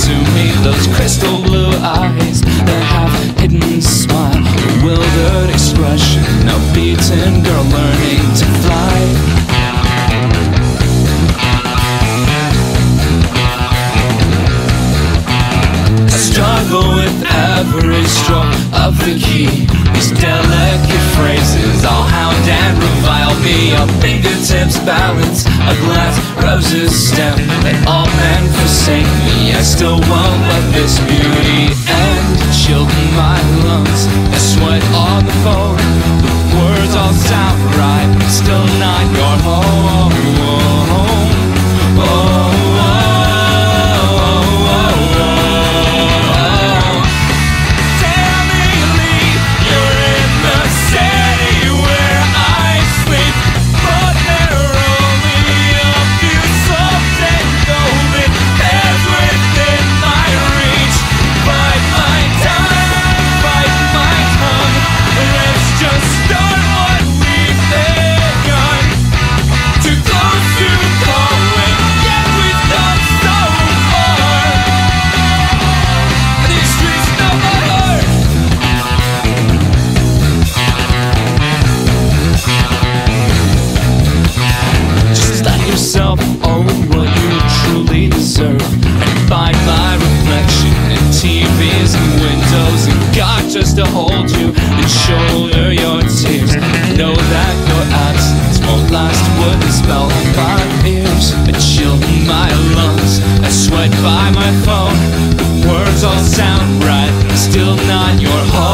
to me those crystal blue eyes, that half-hidden smile, bewildered expression, a beaten girl learning to fly. I struggle with every stroke of the key, these delicate phrases all hound and revile me. Your fingertips balance a glass rose's stem, let all men forsake me, I still won't let this beauty end. Chilled in my lungs, I sweat on the phone, the words all sound right, but still not your home. Oh, what you truly deserve, and find my reflection in TVs and windows, and God just to hold you and shoulder your tears. Know that your absence won't last, would spell on my ears. A chill in my lungs, I sweat by my phone, the words all sound right, still not your heart.